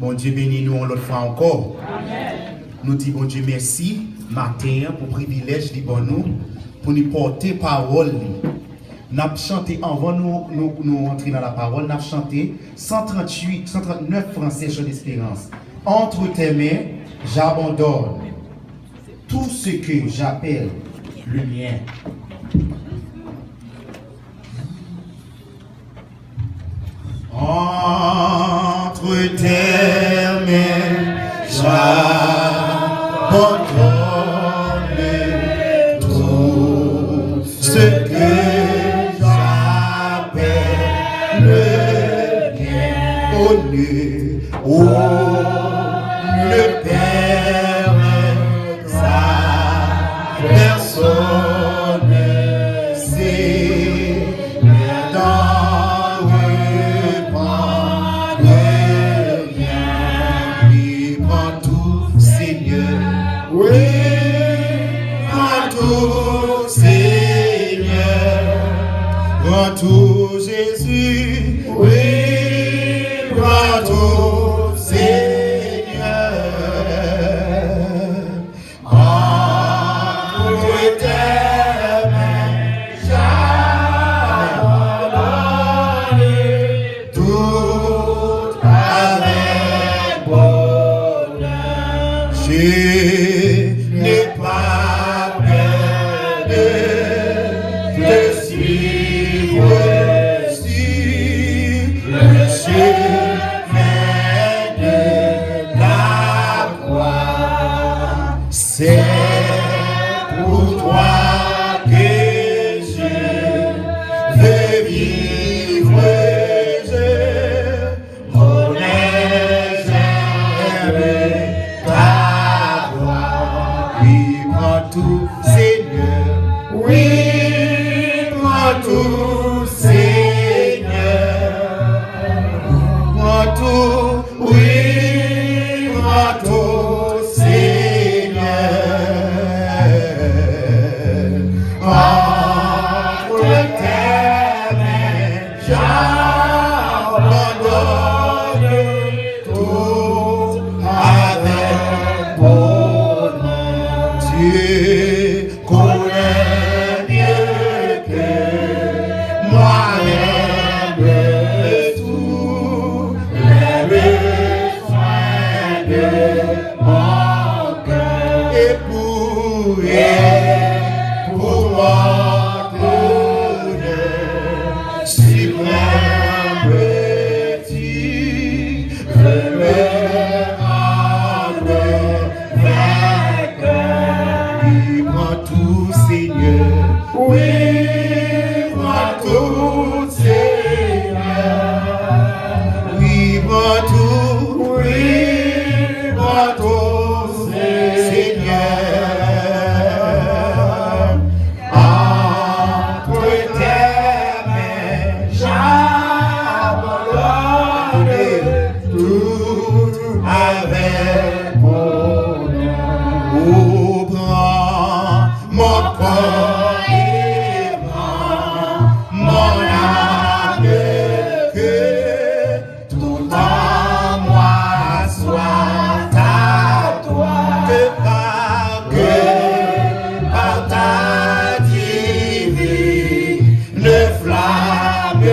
Bon Dieu bénis nous l'autre fois encore. Amen. Nous disons bon Dieu merci matin pour le privilège de nous pour nous porter parole. Nous avons chanté avant nous entrer dans la parole, nous avons chanté 139 français sur l'espérance. Entre tes mains, j'abandonne tout ce que j'appelle le mien. Entre tes mains, j'abandonne tout ce que j'appelle le mien. Oh, ne permets sa personne, c'est d'en reprendre rien. Oui, prends tout, Seigneur. Oui, prends tout, Seigneur. Prends tout, Jésus. Oui, prends tout, Seigneur. Entre tes mains, j'abandonne tout avec bonheur. Je n'ai pas peur de te suivre sur le chemin de la croix. C'est pour toi que je veux vivre. Je connais, j'aime ta voix. Oui, prends tout, Seigneur. Oui, prends tout, Seigneur. Prends tout, oui, prends tout, Seigneur. Entre tes mains, j'abandonne tout avec bonheur. Dieu connaît mieux que moi-même tous les besoins de mon cœur. Et pour moi, bonheur suprême, tu veux me rendre vainqueur. Oui, prends tout, Seigneur. Oui, prends tout, Seigneur. Oui, prends tout, oui, prends tout, Seigneur. Entre tes mains, j'abandonne tout avec bonheur. Oh, prends mon corps et prends mon âme, que tout en moi soit à toi, que par ta divine flamme,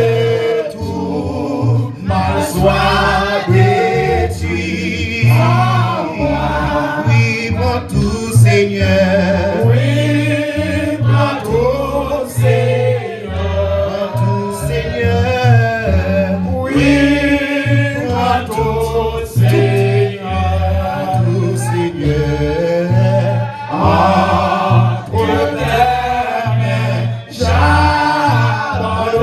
tout mal soit détruit en moi. Oui, prends tout, Seigneur. Oui, prends tout, Seigneur. Prends tout, Seigneur. Oui, prends tout, Seigneur. Prends tout, Seigneur. Entre tes mains, j'abandonne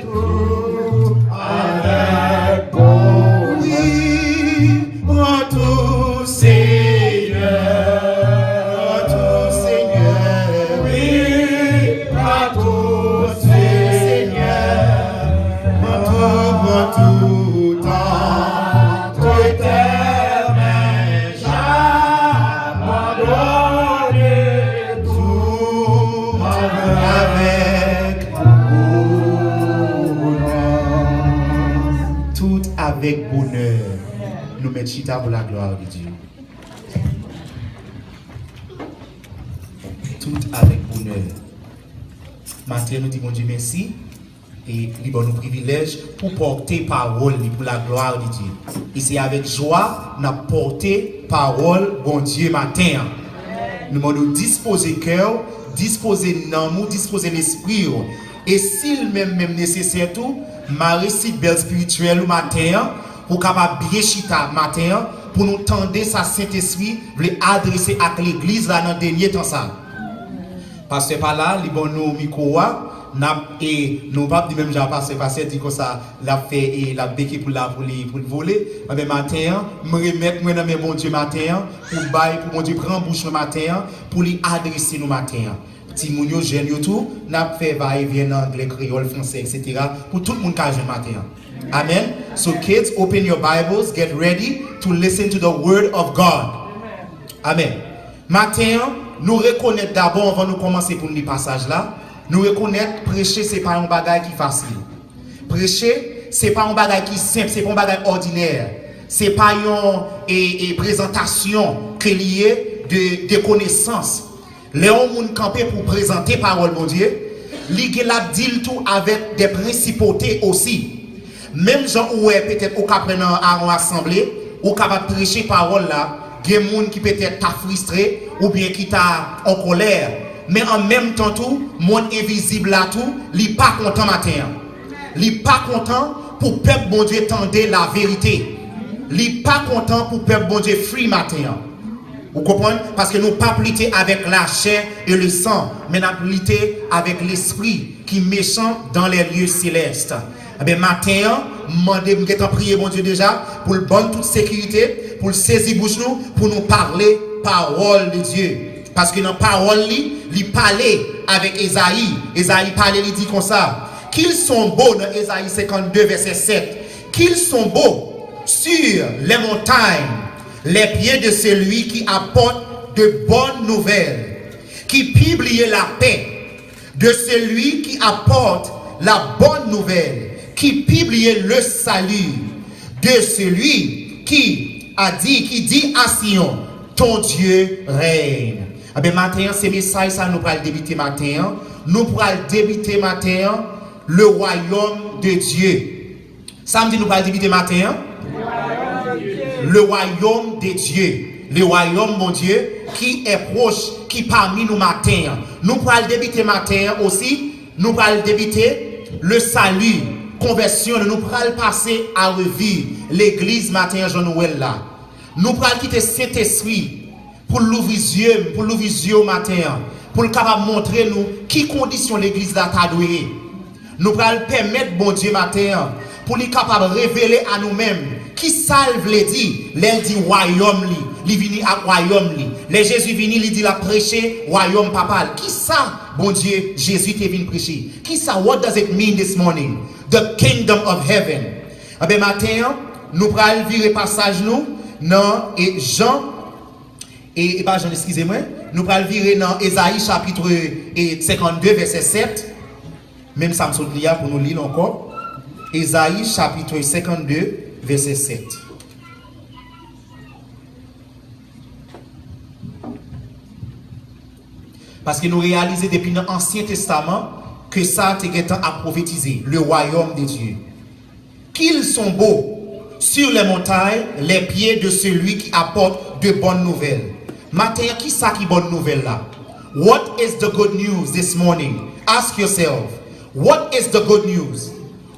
tout avec bonheur. Oui, prends tout, Seigneur. Prends tout, Seigneur. Oui, prends tout, Seigneur. Prends tout, avec bonheur. Nous mettons chita pour la gloire de Dieu. Tout avec bonheur. Matin, nous disons Dieu merci. Et il nous privilège pour porter parole pour la gloire de Dieu. Et c'est avec joie nous porter parole, bon Dieu, matin. Nous nous disposer cœur, disposer l'amour, disposer l'esprit. Et s'il même nécessaire tout, ma récite belle spirituelle matin, pour capable bien chita matin, pour nous tendre sa Saint-Esprit, pour adresser à l'église là dans le dernier temps ça. Parce que par là, les bons nous micro et nous pas même j'ai passé dit que ça l'a fait et l'a béqué pour voler mais matin me remettre moi dans mes bon Dieu matin pour bailler pour mon Dieu prendre bouche le matin pour lui adresser nous matin petit moun yo jeune yo tout n'a fait va et vient en anglais créole français etc. pour tout le monde qui jeune matin. Amen. So kids, open your Bibles, get ready to listen to the word of God. Amen. Matin nous reconnaître d'abord avant de commencer pour le passage là. Nous reconnaître prêcher c'est pas un bagage qui facile. Prêcher c'est pas un bagage qui simple, c'est pas un bagage ordinaire. C'est pas une présentation qui est liée de connaissances. Les gens campé pour présenter parole mon Dieu, li la dit tout avec des principautés aussi. Même gens où peut-être au cap prendre en assemblée, ou capable prêcher parole là, il y a des gens qui peut-être t'a frustré ou bien qui t'a en colère. Mais en même temps tout, monde invisible là tout, li pas content matin. Li pas content pour peuple bon Dieu tendre la vérité. Li pas content pour peuple bon Dieu free matin. Vous comprenez? Parce que nous pas pliter avec la chair et le sang, mais nous pliter avec l'esprit qui méchant dans les lieux célestes. Eh bien matin, demandez m'en prier bon Dieu déjà pour le bonne toute sécurité, pour le saisir bouche nous, pour nous parler parole de Dieu. Parce que dans la parole, il parlait avec Esaïe. Esaïe parlait, il dit comme ça. Qu'ils sont beaux dans Esaïe 52, verset 7. Qu'ils sont beaux sur les montagnes, les pieds de celui qui apporte de bonnes nouvelles, qui publie la paix, de celui qui apporte la bonne nouvelle, qui publie le salut, de celui qui dit à Sion, ton Dieu règne. Eh bien, matin, ces messages, ça nous pourrons débuter matin. Nous pourrons débuter matin le royaume de Dieu. Samedi, nous pourrons débuter matin le royaume de Dieu. Le royaume, mon Dieu, qui est proche, qui parmi nous matin. Nous pourrons débuter matin aussi. Nous pourrons débuter le salut, conversion. Nous pourrons passer à revivre l'église matin, Jean-Noël là. Nous pourrons quitter Saint-Esprit. Pour l'ouvrir yeux au matin, pour le capable montrer nous qui condition l'église là t'a doué. Nous allons permettre bon Dieu matin pour lui capable révéler à nous-mêmes qui salve les dit royaume li vini à royaume li. Les Jésus vini il dit la prêcher royaume papal. Qui ça bon Dieu Jésus t'est venu prêcher? Qui ça what does it mean this morning? The kingdom of heaven. Eh bien matin nous allons virer passage nous dans Jean et Jean, excusez-moi, nous allons virer dans Ésaïe chapitre 52, verset 7. Même ça me saute là pour nous lire encore. Ésaïe chapitre 52, verset 7. Parce que nous réalisons depuis l'Ancien Testament que ça est à prophétiser, le royaume de Dieu. Qu'ils sont beaux sur les montagnes, les pieds de celui qui apporte de bonnes nouvelles. Matin, qui ça qui bonne nouvelle là? What is the good news this morning? Ask yourself, what is the good news?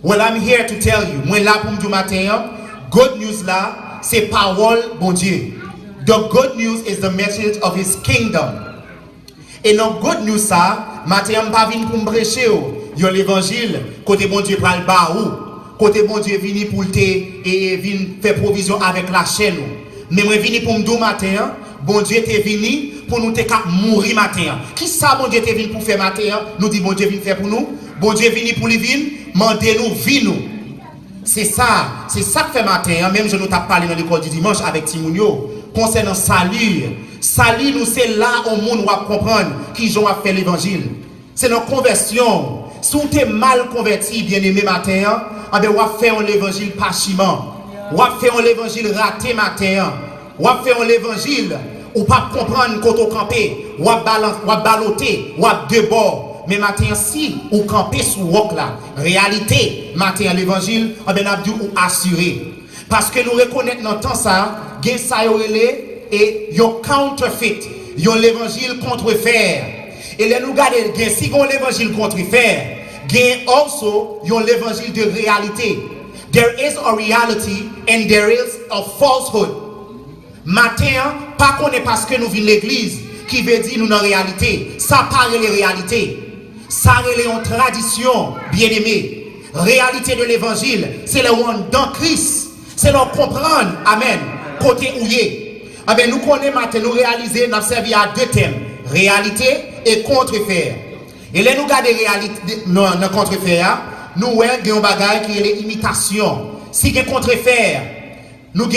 Well, I'm here to tell you, moi là pour du matin, good news là, c'est parole bon Dieu. The good news is the message of his kingdom. Et non good news ça, matin pas vinn pour me prêcher yo l'évangile, côté bon Dieu pral ba ou, côté bon Dieu vini pour te et vinn faire provision avec la chaîne. Mais moi vini pour me dire matin, bon Dieu t'est venu pour nous te mourir matin. Qui ça bon Dieu t'est venu pour faire matin? Nous dit bon Dieu vient faire pour nous. Bon Dieu venu pour lui venir, mandez nous vie nous. C'est ça que fait matin. Même je nous t'ai parlé dans l'école du dimanche avec Timounio concernant salut. Salut nous c'est là au monde où on comprendre qui j'ont à faire l'évangile. C'est notre conversion. Si on t'es mal converti, bien aimé matin, on va faire l'évangile pas chiment. ou a fait l'évangile raté matin, ou a fait l'évangile, ou pas comprendre quand on campé, ou a baloté, ou a de bord. Mais matin, si ou campé sous roc là, réalité, matin l'évangile, on a dû ou assurer. Parce que nous reconnaissons dans le temps ça, gen ça et yon counterfeit, yon l'évangile contrefaire. Et là nous regardons, si yon l'évangile contrefaire, gen also yon l'évangile de réalité. There is a reality and there is a falsehood. Matin, pas qu'on est parce que nous vivons l'église qui veut dire nous dans la réalité. Ça parle de réalité. Ça est une tradition, bien aimé. Réalité de l'évangile, c'est le one dans Christ. C'est leur comprendre, amen, côté où il est. Amen, nous connaissons maintenant, nous réaliser, nous avons servi à deux thèmes. Réalité et contrefaire. Et là, nous regardons réalité, non, contrefaire, nous avons un bagage qui est l'imitation. Si il y a contrefaire, nous avons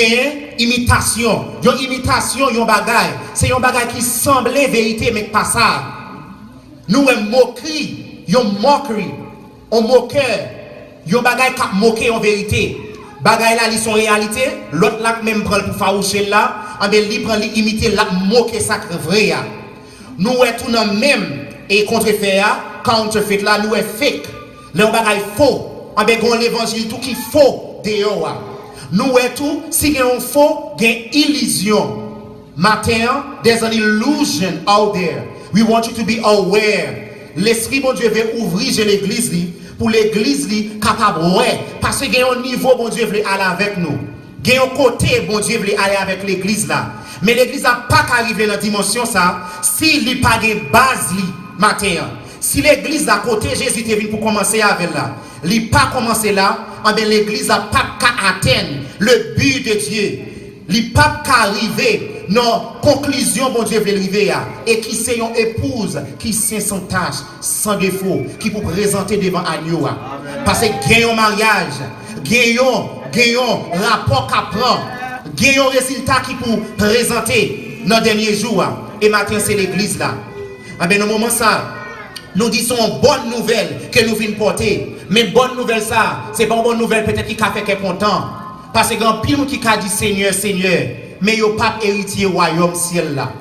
imitation. Une imitation, un bagage. C'est un bagage qui semblait vérité, mais pas ça. Nous avons moquerie, une moquerie, un moqueur. Un bagage qui moqué en vérité. Bagay là, ils sont réalité, l'autre là même prend pour faroucher là, en bien li prend li imiter la moquer ça vrai. Nous est tout dans même et contrefaire, counterfeit là, nous est fake. Le bagay faux, en bien gon l'évangile tout qui faux dehors. Nous est tout si il y a un faux, il y a une illusion. Matin, there's an illusion out there. We want you to be aware. L'esprit bon Dieu veut ouvrir l'église pour l'église capable ouais parce que il y a un niveau bon Dieu veut aller avec nous. Il y a un côté bon Dieu veut aller avec l'église là. Mais l'église n'a pas qu'arriver dans la dimension ça si il pas de base matin. Si l'église à côté Jésus est venu pour commencer avec là. Il pas commencé là, ben l'église n'a pas qu'à atteindre le but de Dieu. Il pas qu'à arriver non, conclusion, bon Dieu veut arriver à. Et qui c'est une épouse qui c'est sans tâche, sans défaut, qui peut présenter devant agneau. Parce que gagnons mariage, gagnons rapport qu'à prendre, gagnons résultat qui peut présenter dans les derniers jours. Et maintenant c'est l'église là. Ah ben, dans moment ça, nous disons une bonne nouvelle que nous venons porter. Mais bonne nouvelle ça, c'est pas une bonne nouvelle peut-être qui a fait qu'elle content. Parce que grand pile qui a dit Seigneur, Seigneur. Mais yo pas héritier royaume ciel là.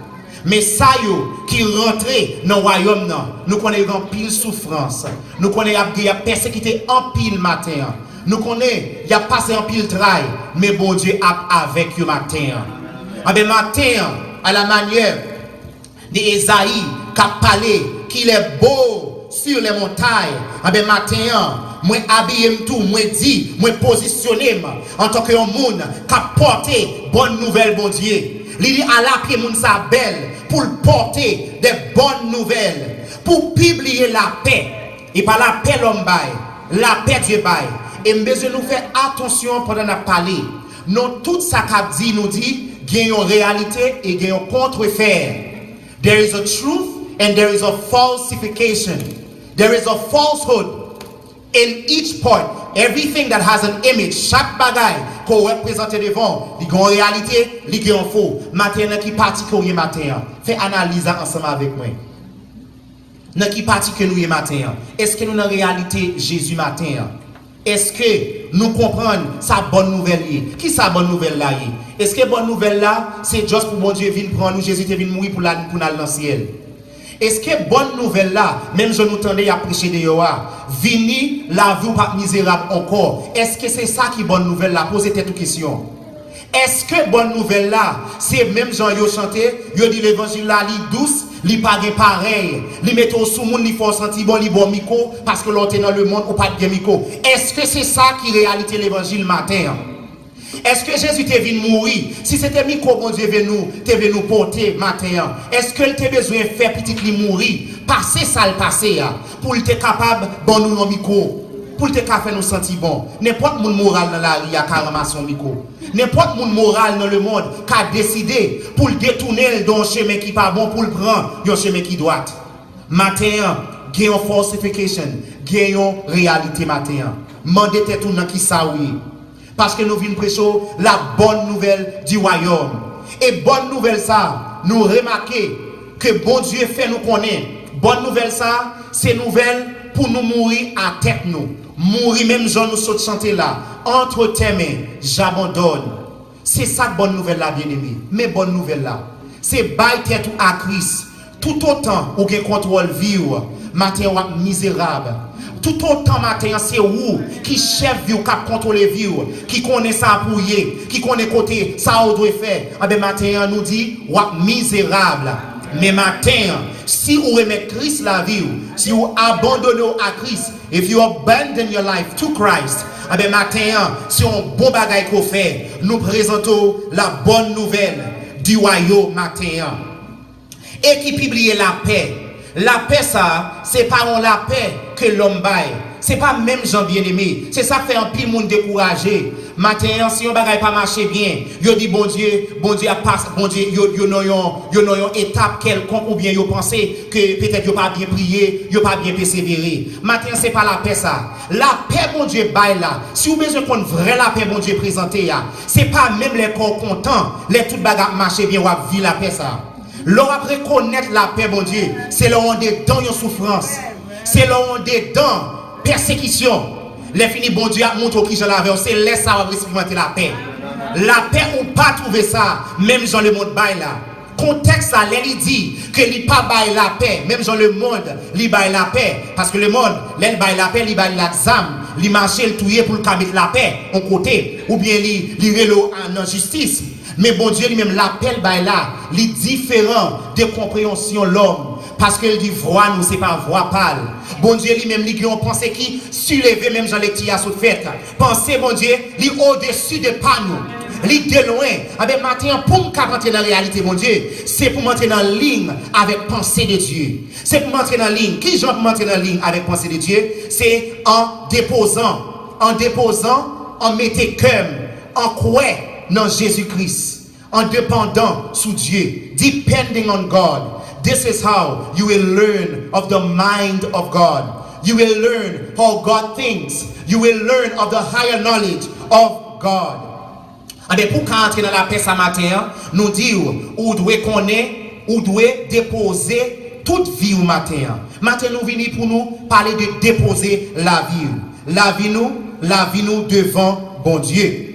Mais ça yo qui rentre dans le royaume là, nous connaissons en pile souffrance. Nous connaissons y a persécuté en pile matin. Nous connaissons y a passé en pile travail, mais bon Dieu a avec yo matin. Ah ben matin à la manière d'Ésaïe qui a parlé qu'il est beau sur les montagnes. Ah ben matin moi habillé tout, moi dit, moi positionné en tant que monde qui a porté bonne nouvelle bon Dieu. Il dit à la pied moun sa belle pour porter des bonnes nouvelles, pour publier la paix. Et par la paix l'homme bail, la paix Dieu bail. Et besoin nous faire attention pendant nous parler. Non tout ça qu'a dit nous dit, gagnons réalité et gagnons contrefaire. There is a truth and there is a falsification. There is a falsehood. In each part, everything that has an image, chaque bagaille qu'on représente devant, il y a une réalité, il y a un faux. Maintenant, qui partie que nous y matin, fais analyse ensemble avec moi. Dans qui partie que nous y matin, est-ce que nous dans réalité Jésus matin? Est-ce que nous comprenons sa bonne nouvelle? Qui sa bonne nouvelle là? Est-ce que bonne nouvelle là, c'est juste pour mon Dieu venir prendre nous, Jésus est venu mourir pour aller dans le ciel? Est-ce que bonne nouvelle là, même je nous tendais à prêcher de Yoa, vini la vie pas misérable encore. Est-ce que c'est ça qui est bonne nouvelle là? Posez cette question. Est-ce que bonne nouvelle là, c'est même Jean yo chanté, yo dit l'évangile là li douce, li pas pareil, li mette au sous monde, li faut sentir bon, li bon micro parce que l'autre dans le monde ou pas de micro. Est-ce que c'est ça qui est réalité l'évangile matin? Est-ce que Jésus t'est venu mourir? Si c'était micro, bon Dieu t'est venu porter matin. Est-ce que t'es besoin de faire petit li mourir? Passer ça le passé pour être capable bon nous un micro. Pour être capable faire nous sentir bon. N'importe monde moral dans la rue a carrément son micro. N'importe monde moral dans le monde qui a décidé pour le détourner dans un chemin qui pas bon pour le prendre un chemin qui droit. Matin, gagne falsification, gagne réalité matin. Mandez tout dans qui ça oui. Parce que nous venons prêcher la bonne nouvelle du royaume. Et bonne nouvelle ça, nous remarquons que bon Dieu fait nous connaître. Bonne nouvelle ça, c'est nouvelle pour nous mourir à tête nous. Mourir même genre nous saute chanter là. Entre tes mains, j'abandonne. C'est ça bonne nouvelle là, bien-aimé. Mais bonne nouvelle là. C'est bail tête à Christ. Tout autant ou gen contrôle vie ou matin ou misérable. Tout autant matin c'est où qui chef vie ou qui contrôle vie ou qui connaît ça pour y, qui connaît côté ça ou doit faire. Ah ben matin nous dit ou misérable. Mais matin si vous remettez Christ la vie, si vous abandonnez à Christ, if you abandon your life to Christ, ah ben matin si on bon bagay qu'on fait, nous présentons la bonne nouvelle du royaume matin. Et qui publie la paix. La paix, ça, c'est pas la paix que l'homme baille. C'est pas même gens bien-aimés. C'est ça qui fait un pile monde découragé. Matin, si on bagaille pas marcher bien, yo dit bon Dieu a passé, bon Dieu, yo n'ont étape quelconque ou bien yo pensé que peut-être yo pas bien prié, yo pas bien persévéré. Matin, c'est pas la paix ça. La paix, bon Dieu, baille là. Si vous besoin qu'on vrai la paix, bon Dieu, présenté là, c'est pas même les corps contents, les tout bagaille marcher bien ou à vivre la paix ça. L'on après connaître la paix, bon Dieu, c'est là où on est dans une souffrance. C'est là où on est dans persécution. Les finis, bon Dieu, a montré qui je l'avais. C'est là ça va expérimenter la paix. La paix, ou pas trouver ça, même dans le monde bail là. Contexte ça, il dit que il pas bail la paix, même dans le monde, il bail la paix. Parce que le monde, il bail la paix, il bail l'examen. Il marche, il touye pour le mettre la paix, en côté. Ou bien il relo en injustice. Mais bon Dieu lui-même l'appelle là, il est différent de compréhension l'homme. Parce qu'il dit voix nous, c'est pas voix pâle. Bon Dieu lui-même, il a pensé qui sulevé même Jean Lectia sous fête. Pensez bon Dieu, il est au-dessus de pas nous. Il est de loin. Avec matin, pour me rentrer dans la réalité, mon Dieu, c'est pour m'entrer dans la ligne avec pensée de Dieu. C'est pour m'entrer dans la ligne. Qui j'en pour m'entrer dans la ligne avec pensée de Dieu? C'est en déposant, en mettant cœur, en quoi dans Jésus-Christ, en dépendant sous Dieu, depending on God. This is how you will learn of the mind of God. You will learn how God thinks. You will learn of the higher knowledge of God. Et pour entrer dans la paix ce matin, nous disons, ou doit connaître, ou doit déposer toute vie au matin. Matin nous venons pour nous parler de déposer la vie. La vie nous devant bon Dieu.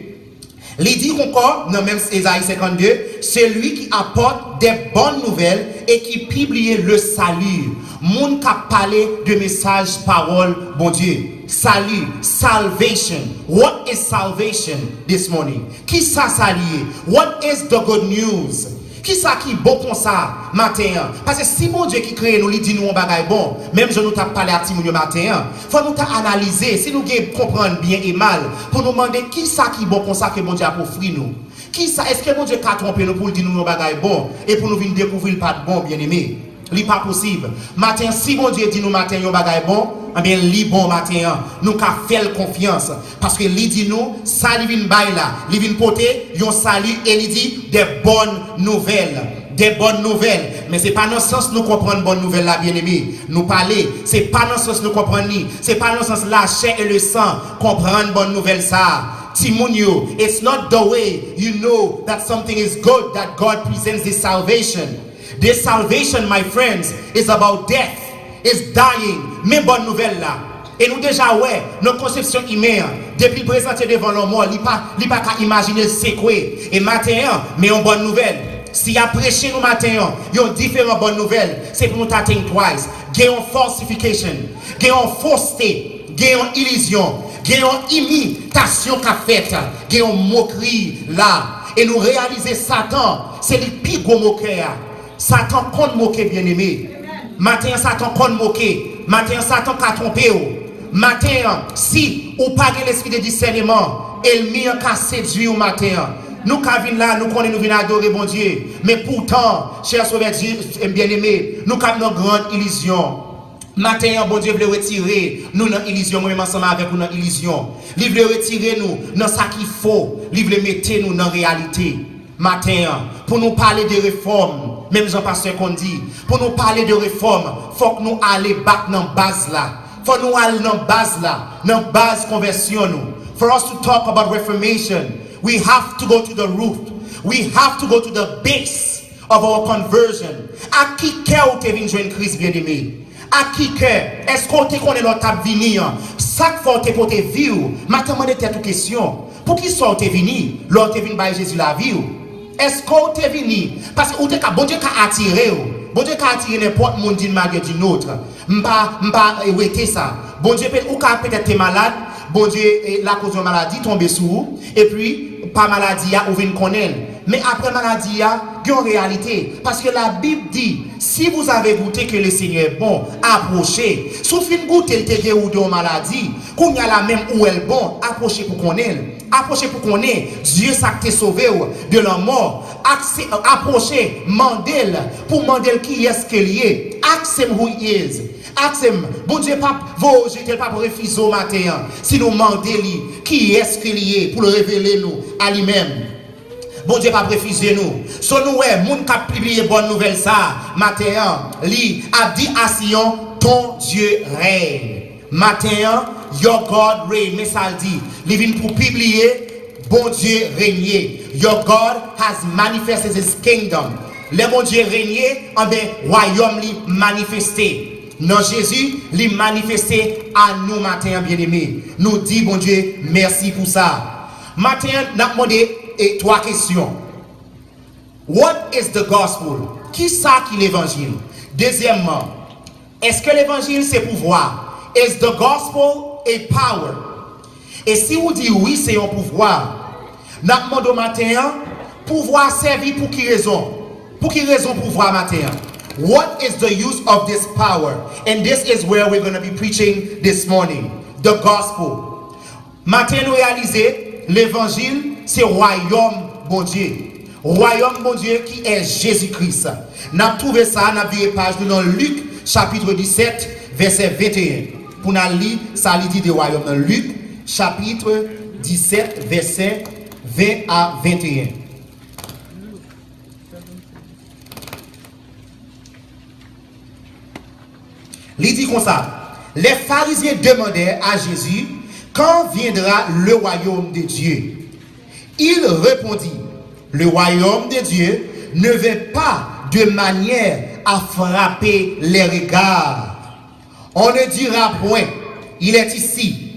Il dit encore, dans même Ésaïe 52, c'est lui qui apporte des bonnes nouvelles et qui publie le salut. Moun qui a parlé de message, parole, bon Dieu. Salut, salvation. What is salvation this morning? Qui ça salut? What is the good news? Qui ça qui bon comme ça matin? Parce que si bon Dieu qui crée nous, il dit nous on bagaille bon. Même je nous t'a parlé à Timounio matin. Faut nous t'a analyser, si nous comprendre bien et mal, pour nous demander qui ça qui bon comme ça que bon Dieu a offert nous. Qui ça, est-ce que bon Dieu a trompé nous pour dire nous on bagaille bon et pour nous venir découvrir pas de bon bien aimé? Ce n'est pas possible. Matin, si bon Dieu dit nous matin yon bagay bon, eh bien li bon matin, nous ka faire confiance parce que li dit nous ça li vinn bay là, li vinn porter yon salut et li dit des bonnes nouvelles. Des bonnes nouvelles, mais c'est pas dans le sens nous comprendre bonne nouvelle là bien aimé. Nous parler, c'est pas dans le sens nous comprendre ni, c'est pas dans le sens la chair et le sang comprendre bonne nouvelle ça. Timonio, it's not the way you know that something is good that God presents this salvation. This salvation, my friends, is about death, is dying. Mais bonne nouvelle là. Et nous déjà ouais, nos conceptions humaines, depuis présenter devant l'homme, il pas qu'à imaginer c'est quoi. Et matin, mais une bonne nouvelle. Si y a prêché nous matin, il y a différentes bonnes nouvelles. C'est pour nous t'atteindre twice. Il y a une falsification, il y a une fausseté, il y a une illusion, il y a une imitation qu'a faite, il y a une moquerie là. Et nous réaliser Satan, c'est le plus gros moqueur. Satan compte moquer bien aimé. Matin Satan compte moquer. Matin Satan qu'a trompé. Matin si ou pas l'esprit de discernement, elle mis en séduire au matin. Nous qui venons là, nous connaissons, nous venons adorer bon Dieu. Mais pourtant, chers sauveurs bien aimés, nous avons une grande illusion. Matin, bon Dieu veut retirer nous dans l'illusion, moi-même ensemble avec nous dans l'illusion. Il veut retirer nous dans ce qu'il faut. Il veut mettre nous dans la réalité. Matin, pour nous parler de réforme, même Jean-Pasteur qu'on dit, pour nous parler de réforme, il faut que nous allions back dans la base là. Il faut nous aller dans la base là, dans la base conversion nous. For us to talk about reformation, we have to go to the root. We have to go to the base of our conversion. À qui cœur tu viens joindre Christ bien-aimé? À qui que, est-ce qu'on te connaît l'autre table venir? Ça faut te porter vie. Maintenant, je te toute question. Pour qui soit te venu? L'autre te venu par Jésus la vie. Est-ce qu'on te venu? Parce que bon Dieu a attiré. Bon Dieu a attiré n'importe monde d'une manière d'une autre. M'pa ouété ça. Bon Dieu peut-être malade. Bon Dieu, la cause de maladie tombe sous. Et puis, pas maladie, ou vient connaître. Mais après maladie, il y a une réalité. Parce que la Bible dit, si vous avez goûté que le Seigneur est bon, approchez. Sauf une goûter le ou de maladie, qu'on y a la même où elle est bon, approchez pour qu'on ait. Approchez pour qu'on ait. Dieu ça t'a sauvé de la mort. Approchez, mandel pour mandel qui est-ce qu'il est. Ask him who he is. Ask him. Bon Dieu, pas vous jeter pas pour refuser au matin. Si nous mandel qui est-ce qu'il est pour le révéler nous à lui-même. Bon Dieu pas refuser nous. So nous moun qui a publié bonne nouvelle ça matin li a dit à Sion ton Dieu règne. Matin your God reign. Mais ça dit, li vient pour publier bon Dieu régner. Your God has manifested his kingdom. Le bon Dieu régner en ben royaume li manifesté. Non Jésus li manifesté à nous matin bien-aimés. Nous dit bon Dieu merci pour ça. Matin n'a demandé et trois questions. What is the gospel? Qui ça qui l'évangile? Deuxièmement, est-ce que l'évangile c'est pouvoir? Is the gospel a power? Et si vous dites oui, c'est un pouvoir. Nous demandons matin, pouvoir servir pour qui raison? Pour qui raison pouvoir matin? What is the use of this power? And this is where we're going to be preaching this morning. The gospel. Matin nous réaliser l'évangile c'est royaume bon Dieu. Royaume bon Dieu qui est Jésus-Christ. Nous avons trouvé ça dans la page dans Luc chapitre 17 verset 21. Pour nous lire ça dit de royaume dans Luc chapitre 17 verset 20 à 21. Il dit comme ça. Les pharisiens demandèrent à Jésus quand viendra le royaume de Dieu. Il répondit, le royaume de Dieu ne vient pas de manière à frapper les regards. On ne dira point, il est ici.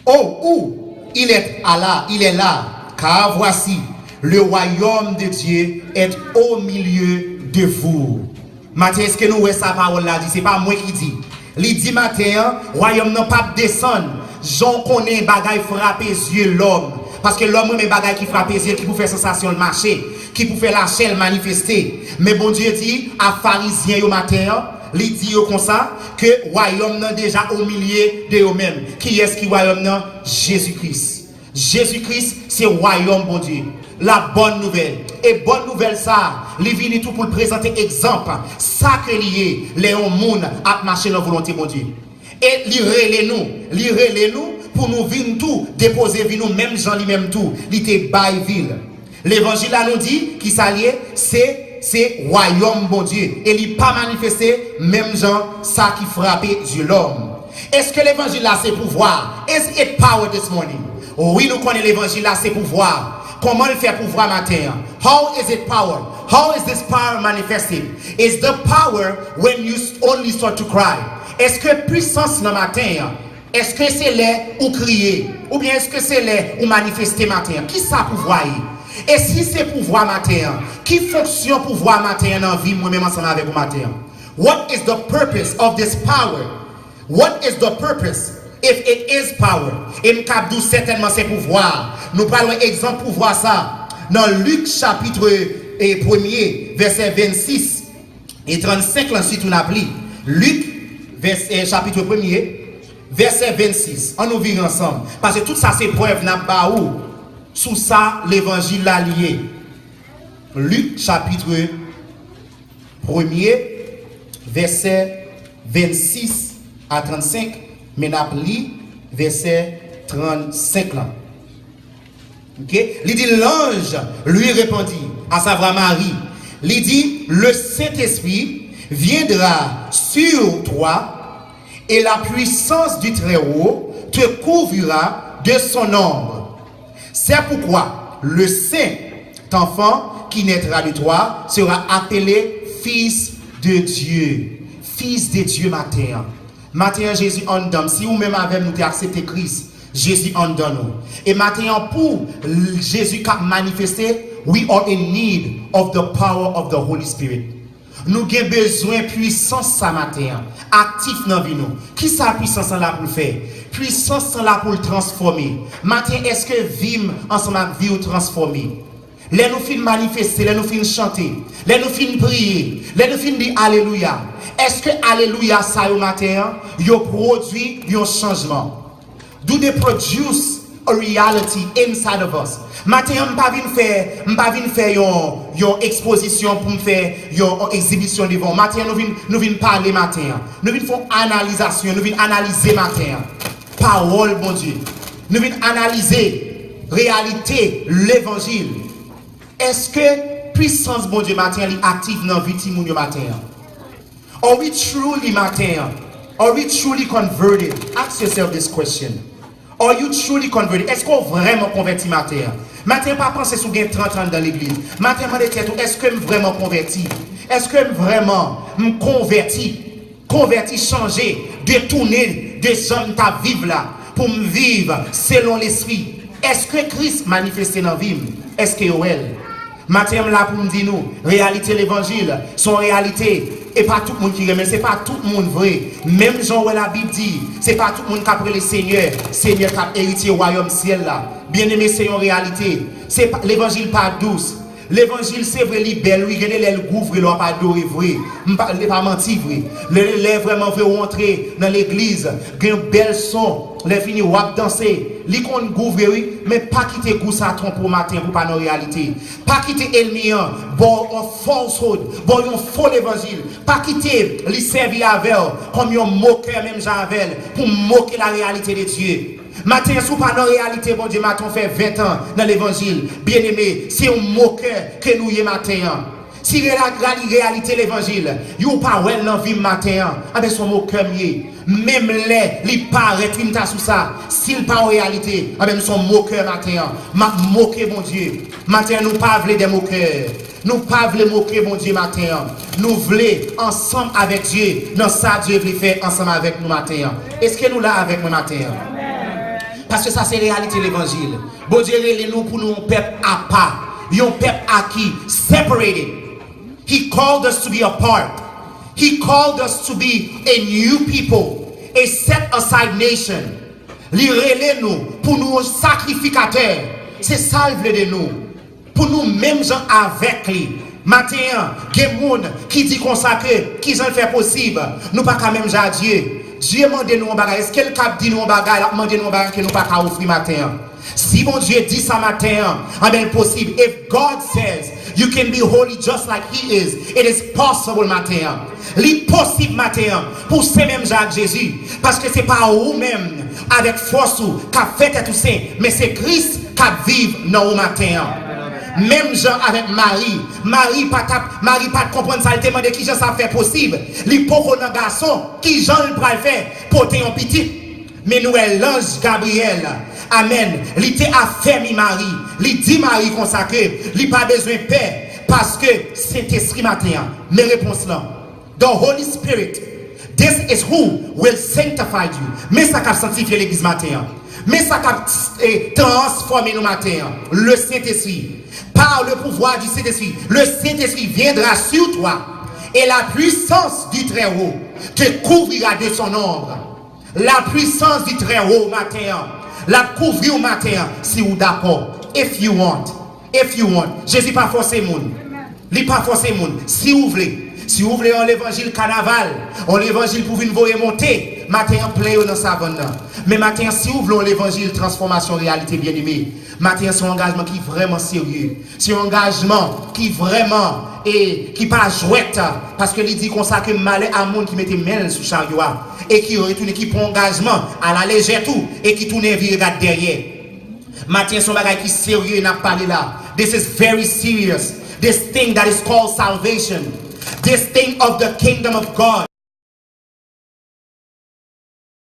Oh, où il est là, car voici, le royaume de Dieu est au milieu de vous. Matin, est-ce que nous voyons sa parole là? C'est pas moi qui dis. Il dit matin, royaume n'a pas descendre. J'en connais bagaille frapper yeux l'homme. Parce que l'homme est bagaille qui frappe les yeux, qui peut faire sensation de marcher, qui peut faire la chair manifester. Mais bon Dieu dit à pharisiens au matin, il dit comme ça, que royaume n'est déjà au milieu de eux-mêmes. Qui est-ce qui royaume n'est? Jésus-Christ. Jésus-Christ, c'est royaume, bon Dieu. La bonne nouvelle. Et bonne nouvelle ça, il vient tout pour le présenter exemple. Ça que lié, les hommes à marcher dans la volonté, bon Dieu. Et lire nous pour nous venir tout, déposer nous même Jean lui-même tout, il était bail ville. L'évangile là nous dit qui s'allie, c'est royaume bon Dieu. Et il pas manifesté même Jean ça qui frappait Dieu l'homme. Est-ce que l'évangile là c'est pouvoir? Is it power this morning? Oui, nous connaissons l'évangile là c'est pouvoir. Comment le faire pouvoir matin? How is it power? How is this power manifested? Is the power when you only start to cry? Est-ce que puissance dans matin? Est-ce que c'est là ou crier? Ou bien est-ce que c'est là ou manifester matin? Qui ça pouvoir? Et si c'est pouvoir matin, qui fonction pouvoir matin dans la vie moi-même ensemble avec vous matin? What is the purpose of this power? What is the purpose? If it is power, et nous certainement c'est pouvoir. Nous parlons exemple pouvoir ça dans Luc chapitre 1er verset 26 et 35 là si tu n'appliques. Luc chapitre 1er verset 26. On nous vit ensemble parce que tout ça c'est preuve n'a pas où sous ça l'évangile là lié. Luc chapitre 1er verset 26 à 35. Mais n'appli verset 35 là. OK? Il dit l'ange lui répondit, à savoir Marie. Il dit le Saint-Esprit viendra sur toi et la puissance du Très-Haut te couvrira de son ombre. C'est pourquoi le saint enfant qui naîtra de toi sera appelé fils de Dieu. fils de Dieu matin. Matin, Jésus en donne. Si vous même avec nous accepté Christ, Jésus en donne nous. Et maintenant, pour Jésus qui a manifesté, we are in need of the power of the Holy Spirit. Nous avons besoin de puissance ce matin, actif dans la vie. Qui est la puissance là pour le faire? Puissance là pour le transformer. Matin, est-ce que vivre ensemble avec vie ou transformer? Les nous finissons manifester, les nous finissons chanter, les nous finissons prier, les nous finissons dire Alléluia. Est-ce que Alléluia, ça au matin, il produit un changement? Do they produce a reality inside of us? Matin, je ne vais pas faire une exposition pour me faire une exhibition devant. Matin, nous venons parler matin. Nous venons faire une analysation, nous venons analyser matin. Parole, bon Dieu. Nous venons analyser réalité, l'évangile. Est-ce que puissance, bon Dieu, matin, est active dans la vie de mon matin? Are we truly, matin? Are we truly converted? Ask yourself this question. Are you truly converted? Est-ce qu'on est vraiment converti matin? Matin, pas penser sur 30 ans dans l'église. Matin, est-ce que je suis vraiment converti? Est-ce que je suis vraiment converti, changé, détourné de ce que je vivre là, pour me vivre selon l'esprit? Est-ce que Christ manifesté dans la vie? Est-ce que elle? Matin, là pour me dire nous, réalité l'évangile, son réalité. Et pas tout le monde qui remet, c'est pas tout le monde vrai. Même Jean où la Bible dit, c'est pas tout le monde qui a pris le Seigneur qui a hérité au royaume ciel là. Bien aimé, c'est une réalité. C'est l'évangile pas douce. L'évangile c'est vrai, il belle, oui, il gouffre, il n'a pas adoré vrai. Il n'a pas menti vrai. Il est vraiment vrai rentrer dans l'église, il y a un bel son, il fini wap danser. Il qu'on gouffre, oui, mais pas quitter goût ça pour matin pour pas nos réalité. Pas quitter Elmian, bon un falsehood, bon un faux évangile. Pas quitter les servir avec comme un moqueur même Jean avec pour moquer la réalité de Dieu. Matin, sous pas dans la réalité, bon Dieu, matin, fait 20 ans dans l'évangile. Bien aimé, c'est un moqueur que nous y matin. Si la réalité l'évangile, you pas well dans vie matin, avec son moqueur mieux. Même les paraît une tasse sous ça. S'il pas en réalité, avec son moqueur matin, m'a moqué mon Dieu. Matin, nous pas voulons des moqueurs. Nous pas voulons moquer mon Dieu matin. Nous voulons ensemble avec Dieu. Dans ça, Dieu veut faire ensemble avec nous matin. Est-ce que nous là avec nous matin? Parce que ça c'est la réalité de l'évangile. Bon Dieu, nous pour nous un peuple à part. Un peuple acquis, separated. He called us to be apart. He called us to be a new people. A set aside nation. Il relève nous pour nous sacrificateurs. C'est ça le de nous. Pour nous mêmes gens avec lui. Matin, il y a des gens qui disent consacré, qui j'en fait possible. Nous pas quand même à Dieu. Dieu demande nous un bagage. Est-ce qu'elle cap dit nous un bagage, demande nous un bagage que nous pas offrir matin? Si mon Dieu dit ça matin, c'est possible. If God says you can be holy just like He is, it is possible matin. C'est possible matin pour ces mêmes Jacques Jésus, parce que c'est pas vous-même avec force qui a fait tout ça, mais c'est Christ qui vit dans vous matin. Même Jean avec Marie pas comprendre ça, il demande qui Jean ça fait possible. Les pauvres garçon qui Jean le faire porter un petit. Mais nous l'ange Gabriel, amen, il était affermi Marie, il dit Marie consacrée, il pas besoin de paix parce que Saint-Esprit matin. Mes réponses là, the Holy Spirit, this is who will sanctify you. Mais ça qui sanctifier l'église matin. Mais ça qui transformer nous matin. Le Saint-Esprit. Par le pouvoir du Saint-Esprit, le Saint-Esprit viendra sur toi et la puissance du Très-Haut te couvrira de son ombre. La puissance du Très-Haut matin, la couvrir au matin si vous d'accord. If you want. Jésus pas forcé monde. Il pas forcé monde. Si vous voulez en l'évangile carnaval, en l'évangile pour venir vous remonter, matin en plein dans sa bande. Mais matin si vous voulez l'évangile transformation réalité bien aimé. Matin, c'est un engagement qui est vraiment sérieux. C'est un engagement qui est vraiment et qui pas jouette. Parce que il dit qu'on ça que malheur à monde qui mettait main sous chariot et qui retourne qui prend engagement à la légère tout et qui tourne et regarde derrière. Matin, c'est un bagage qui est sérieux n'a parlé là. This is very serious. This thing that is called salvation. This thing of the kingdom of God.